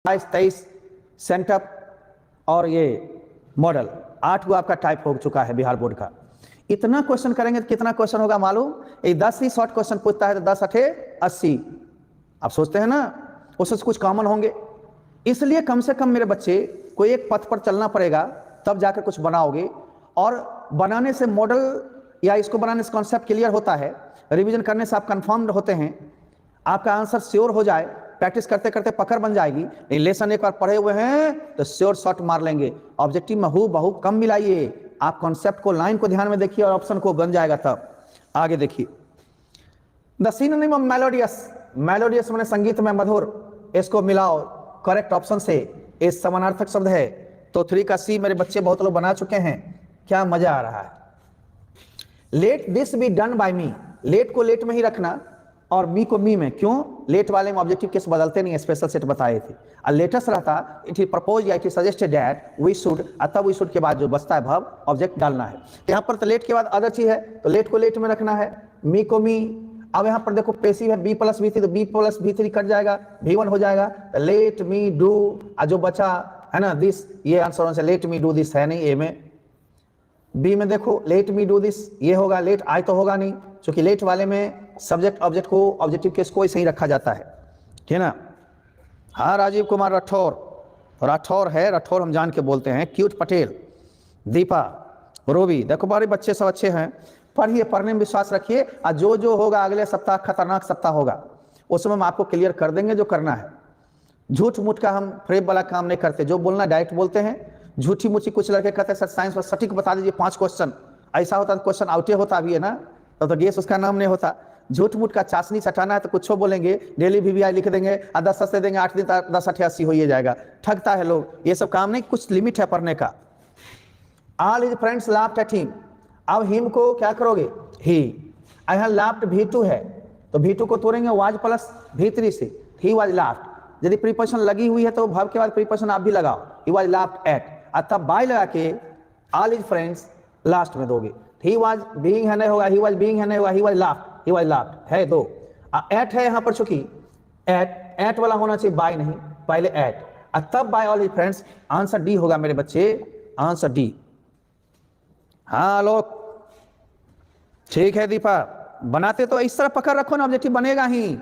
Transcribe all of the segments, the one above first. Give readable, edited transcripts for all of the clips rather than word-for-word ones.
22-23 sent up और ये model 8 गो आपका टाइप हो चुका है बिहार बोर्ड का। इतना क्वेश्चन करेंगे तो कितना क्वेश्चन होगा मालूम? ये 10 ही शॉर्ट क्वेश्चन पूछता है तो 10 8 80। आप सोचते हैं ना उससे कुछ कॉमन होंगे, इसलिए कम से कम मेरे बच्चे कोई एक पथ पर चलना पड़ेगा तब जाकर कुछ बनाओगे। और बनाने से मॉडल या इसको बनाने से कॉन्सेप्ट क्लियर होता है, रिवीजन करने से आप कंफर्म्ड होते हैं, आपका आंसर श्योर हो जाए, प्रैक्टिस करते करते पकड़ बन जाएगी। लेसन एक बार पढ़े हुए हैं तो श्योर शॉट मार लेंगे। ऑब्जेक्टिव में हु बहु कम मिलाइए, आप कॉन्सेप्ट को लाइन को ध्यान में देखिए और ऑप्शन को बन जाएगा। तब आगे देखिए, the synonym of melodious, melodious माने संगीत में मधुर, इसको मिलाओ करेक्ट ऑप्शन से, इस समानार्थक शब्द है। तो 3 का सी मेरे बच्चे बहुत लोग बना चुके हैं, क्या मजा आ रहा है। Let this be done by me, let को लेट में ही रखना और मी को मी में। क्यों? लेट वाले में ऑब्जेक्टिव केस बदलते नहीं, स्पेशल सेट बताए थे। और लेटेस्ट रहता इट इज प्रपोज या it is suggested that we should, तब वी शुड के बाद जो बचता है भव ऑब्जेक्ट डालना है। तो यहाँ पर तो लेट के बाद अदर चीज है तो लेट को लेट में रखना है, मी को मी। अब यहाँ पर देखो पेसिव है बी प्लस बी थ्री, तो be plus be three cut जाएगा, V1 हो जाएगा। लेट मी डू, जो बचा है ना दिस, ये आंसर से लेट मी डू दिस है नहीं ए में। बी में देखो लेट मी डू दिस, ये होगा, लेट आई तो होगा नहीं, क्योंकि लेट वाले में सब्जेक्ट ऑब्जेक्ट को ऑब्जेक्टिव केस को सही रखा जाता है, ठीक है ना। हाँ राजीव कुमार राठौर, राठौर है, राठौर हम जान के बोलते हैं। क्यूट पटेल, दीपा, रोबी, देखो बारे बच्चे सब अच्छे हैं, पढ़िए, पढ़ने में विश्वास रखिए। और जो जो होगा अगले सप्ताह खतरनाक सप्ताह होगा, उसमें हम आपको क्लियर कर देंगे जो करना है। झूठ मूठ का हम फ्रेब वाला काम नहीं करते, जो बोलना डायरेक्ट बोलते हैं। झूठी मूठी कुछ लड़के कहते हैं सर साइंस में सटीक बता दीजिए 5 क्वेश्चन, ऐसा होता तो क्वेश्चन आउटे होता भी है ना, तो गेस उसका नाम नहीं होता। झूठ मूठ का चाशनी सटाना है तो कुछ बोलेंगे, डेली VVI लिख देंगे और 10 दे देंगे, 8 दिन 10 8 80 हो ही जाएगा। ठगता है लोग, ये सब काम नहीं, कुछ लिमिट है पढ़ने का। All his friends laughed at him, अब हिम को क्या करोगे? ही। यहाँ लाफ्ड V2 है तो V2 को तोड़ेंगे वाज प्लस V3 से, ही वाज लाफ्ड। यदि प्रीपोजिशन लगी हुई है तो भाव के बाद प्रीपोजिशन आप भी लगाओ, ही वाज लाफ्ड एट, तब बाय लगा के ऑल हिज फ्रेंड्स लास्ट में दोगे। ही वाज बीइंग है नहीं होगा, ही वाज बीइंग है नहीं होगा, he was laughed, he was laughed है 2। एट है यहाँ पर, चूंकि एट वाला होना चाहिए बाय नहीं, पहले एट, तब by all his friends. Answer D होगा मेरे बच्चे, आंसर डी। हाँ लोग ठीक है। दीपा, बनाते तो इस तरह पकड़ रखो ना, ऑब्जेक्टिव बनेगा ही।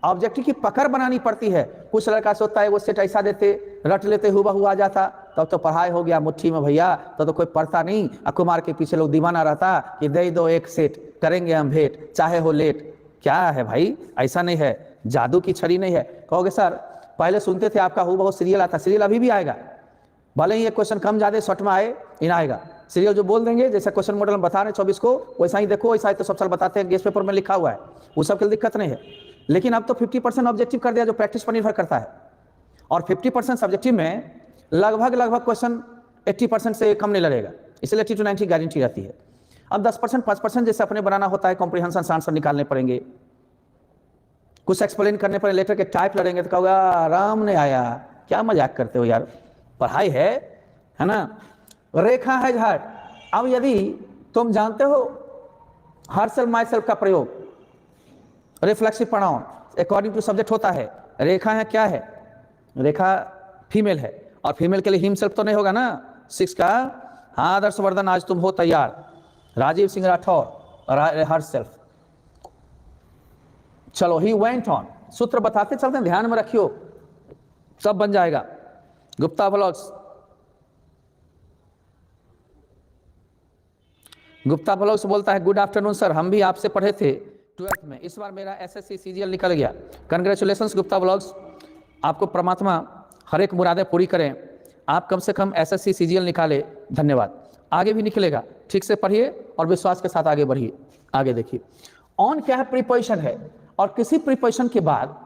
ऑब्जेक्टिव की पकड़ बनानी पड़ती है। कुछ लड़का सोचता है वो सेट ऐसा देते, रट लेते, हुबहू आ जाता, तब तो पढ़ाई हो गया मुट्ठी में भैया, तो कोई पढ़ता नहीं। कुमार के पीछे लोग दीवाना रहता कि दे दो एक सेट, करेंगे हम भेंट, चाहे हो लेट। क्या है भाई, ऐसा नहीं है, जादू की छड़ी नहीं है। कहोगे सर पहले सुनते थे आपका हुबहू सीरियल आता, सीरियल अभी भी आएगा, भले ही एक क्वेश्चन कम ज्यादा शॉर्ट में आए, इन आएगा। सीरियल जो बोल देंगे, जैसे क्वेश्चन मॉडल में बता रहे 24 को, वैसा ही देखो, वैसा ही तो सब साल बताते हैं, गेस्ट पेपर में लिखा हुआ है, वो सब के दिक्कत नहीं है। लेकिन अब तो 50% ऑब्जेक्टिव कर दिया, जो प्रैक्टिस पर निर्भर करता है। और 50% सब्जेक्टिव में लगभग क्वेश्चन 80% से कम नहीं लगेगा, इसलिए 80 to 90 गारंटी रहती है। अब 10% 5% जैसे अपने बनाना होता है, कॉम्प्रिहेंशन आंसर निकालने पड़ेंगे, कुछ एक्सप्लेन करने पड़े, लेटर के टाइप लड़ेंगे तो कहोगा आराम नहीं आया, क्या मजाक करते हो यार, पढ़ाई है ना। रेखा है झाट, अब यदि तुम जानते हो हरसेल्फ माई सेल्फ का प्रयोग, reflexive pronoun according to subject होता है। रेखा है क्या है? रेखा फीमेल है, और फीमेल के लिए हिमसेल्फ तो नहीं होगा ना। 6 का हाँ आदर्शवर्धन, आज तुम हो तैयार। राजीव सिंह राठौर, हरसेल्फ। चलो, ही वेंट ऑन, सूत्र बताते चलते हैं, ध्यान में रखियो, सब बन जाएगा। गुप्ता ब्लॉग्स, गुप्ता ब्लॉग्स बोलता है गुड आफ्टरनून सर, हम भी आपसे पढ़े थे 12th में, इस बार मेरा SSC CGL निकल गया। कंग्रेचुलेशंस गुप्ता ब्लॉग्स, आपको परमात्मा हर एक मुरादें पूरी करें, आप कम से कम SSC CGL निकाले, धन्यवाद। आगे भी निकलेगा, ठीक से पढ़िए और विश्वास के साथ आगे बढ़िए। आगे देखिए, ऑन क्या है? प्रीपोजिशन है, और किसी प्रीपोजिशन के बाद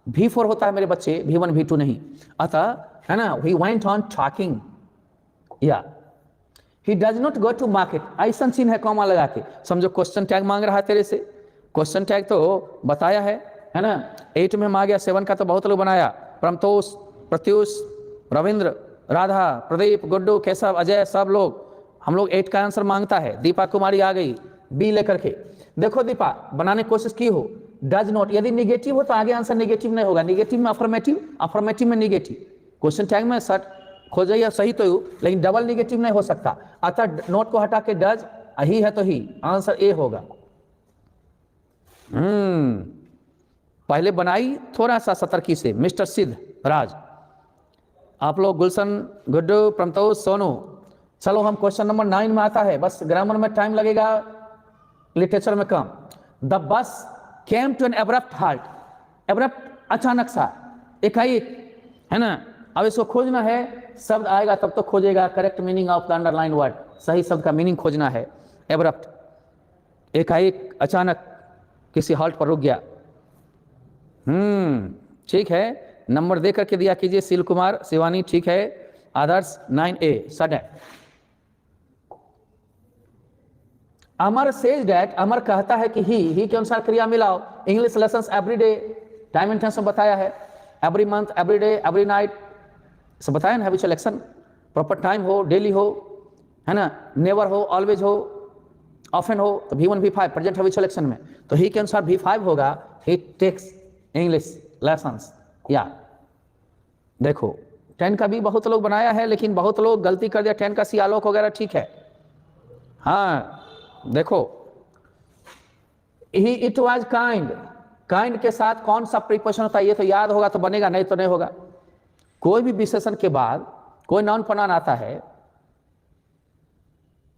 V4 होता है मेरे बच्चे, V1 V2 नहीं। अतः है ना, ही वेंट ऑन टॉकिंग, या he does not go to market, ऐसा चिन्ह है कॉमा लगा के, समझो क्वेश्चन टैग मांग रहा है तेरे से। क्वेश्चन टैग तो बताया है ना। 8 में हम आ गया, 7 का तो बहुत लोग बनाया, प्रमतोष, प्रत्युष, रविंद्र, राधा, प्रदीप, गुड्डू, केशव, अजय, सब लोग। हम लोग 8 का आंसर मांगता है। दीपा कुमारी आ गई बी लेकर के। देखो दीपा, बनाने की कोशिश की हो, डज नॉट, यदि निगेटिव हो तो आगे आंसर निगेटिव नहीं होगा। निगेटिव में अफर्मेटिव, अफर्मेटिव में निगेटिव, क्वेश्चन टैग में सट खोजिए सही तो लेकिन डबल निगेटिव नहीं हो सकता, अतः नोट को हटा के डज, ही है तो ही, आंसर ए होगा। पहले बनाई थोड़ा सा सतर्की से मिस्टर सिद्ध राज, आप लोग गुलशन, गुड्डू, प्रमतोष, सोनू। चलो हम क्वेश्चन नंबर 9 में आता है, बस ग्रामर में टाइम लगेगा, लिटरेचर में कम। The bus came to an abrupt halt, abrupt अचानक सा, एकाएक, है ना। अब इसको खोजना है, शब्द आएगा तब तो खोजेगा, correct meaning of the underline word, सही शब्द का मीनिंग खोजना है। एब्रप्ट, एकाएक, अचानक किसी हॉल्ट पर रुक गया। ठीक है, नंबर दे करके दिया कीजिए। सील कुमार, शिवानी, ठीक है। Adarsh 9A sudden. Amar says that, Amar कहता है कि ही के अनुसार क्रिया मिलाओ। English lessons everyday, time and tense में बताया है, every month, every day, every night, सब बताया ना। हैबिचुअल एक्शन, प्रॉपर टाइम हो, डेली हो, है ना, नेवर हो, ऑलवेज हो, ऑफन हो, तो V1 V5 present habitual action में, तो ही के अनुसार V5 होगा, ही टेक्स इंग्लिश लेसन्स। या देखो 10 का भी बहुत लोग बनाया है, लेकिन बहुत लोग गलती कर दिया, 10 का सी आलोक वगैरह ठीक है। हाँ देखो, ही इट वाज काइंड, काइंड के साथ कौन सा प्रीपोजिशन होता है ये तो याद होगा तो बनेगा, नहीं तो नहीं होगा। कोई भी विशेषण के बाद कोई नाउन प्रोनाउन आता है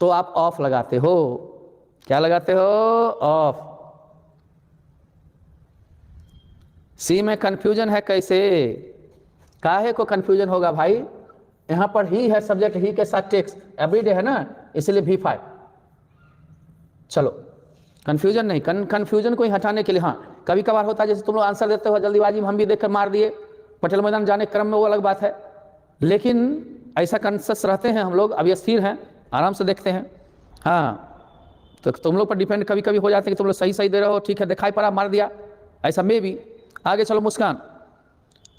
तो आप ऑफ लगाते हो। क्या लगाते हो? ऑफ। सी में कंफ्यूजन है, कैसे, काहे को कंफ्यूजन होगा भाई? यहां पर ही है सब्जेक्ट, ही के साथ टेक्स्ट, एवरीडे है ना, इसलिए V5। चलो कंफ्यूजन नहीं, कंफ्यूजन को ही हटाने के लिए, हाँ कभी कभार होता है, जैसे तुम लोग आंसर देते हो जल्दीबाजी में, हम भी देखकर मार दिए पटेल मैदान जाने क्रम में, वो अलग बात है, लेकिन ऐसा कॉन्शियस रहते हैं हम लोग, अभी स्थिर हैं, आराम से देखते हैं। हाँ तो तुम लोग पर डिपेंड कभी कभी हो जाते हैं कि तुम लोग सही दे रहे हो, ठीक है, दिखाई पड़ा मार दिया, ऐसा में भी। आगे चलो मुस्कान,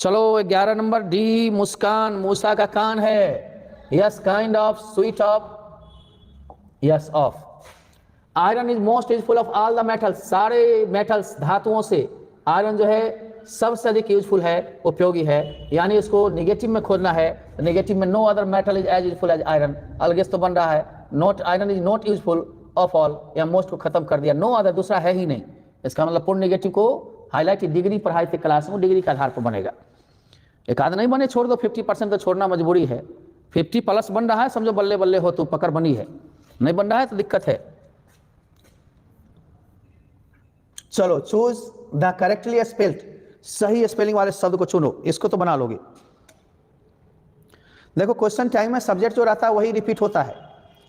चलो 11 नंबर डी, मुस्कान, मूसा का कान है, yes, kind of, sweet of, yes, of. Iron is most useful of all the metals, सारे मेटल्स धातुओं से आयरन जो है सबसे अधिक यूजफुल है, उपयोगी है, यानी इसको निगेटिव में खोजना है, निगेटिव में no other metal is as useful as iron, अलगेस तो बन रहा है, not, iron is not useful of all, या मोस्ट को खत्म कर दिया, नो अदर, दूसरा है ही नहीं। इसका मतलब पूर्ण निगेटिव को हाईलाइट, डिग्री पढ़ाई थे क्लास में, डिग्री के आधार पर बनेगा, एक आध नहीं बने छोड़ दो, 50% तो छोड़ना मजबूरी है। 50+ बन रहा है समझो बल्ले बल्ले हो, तो पकड़ बनी है, नहीं बन रहा है तो दिक्कत है। चलो चूज द करेक्टली स्पेल्ड, सही स्पेलिंग वाले शब्द को चुनो, इसको तो बना लोगे। देखो क्वेश्चन टाइम में सब्जेक्ट जो रहता है वही रिपीट होता है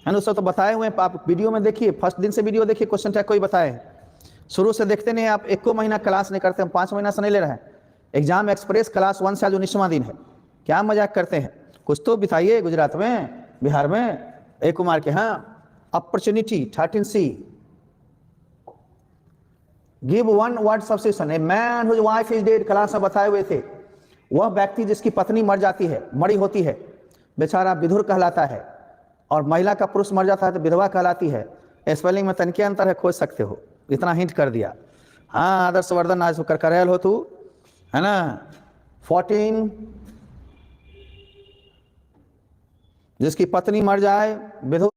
ना, उसको तो बताए हुए हैं, आप वीडियो में देखिए, फर्स्ट दिन से वीडियो देखिए, क्वेश्चन टैग कोई बताए हैं, शुरू से देखते नहीं, आप 1 महीना क्लास नहीं करते, हम 5 महीना से नहीं ले रहे हैं। एग्जाम एक्सप्रेस क्लास 1 से आज 19वां दिन है, क्या मजाक करते हैं? कुछ तो बिताइए गुजरात में, बिहार में, ए कुमार के यहाँ। Opportunity 13C, give one word substitution, a man whose wife is dead, class में बताए हुए थे, वह व्यक्ति जिसकी पत्नी मर जाती है, मरी होती है, बेचारा विधुर कहलाता है, और महिला का पुरुष मर जाता है तो विधवा कहलाती है। स्पेलिंग में तनके अंतर है, खोज सकते हो, इतना हिंट कर दिया। हाँ आदर्श वर्धन, आज कर करेल हो तू, है ना। 14, जिसकी पत्नी मर जाए, विधवा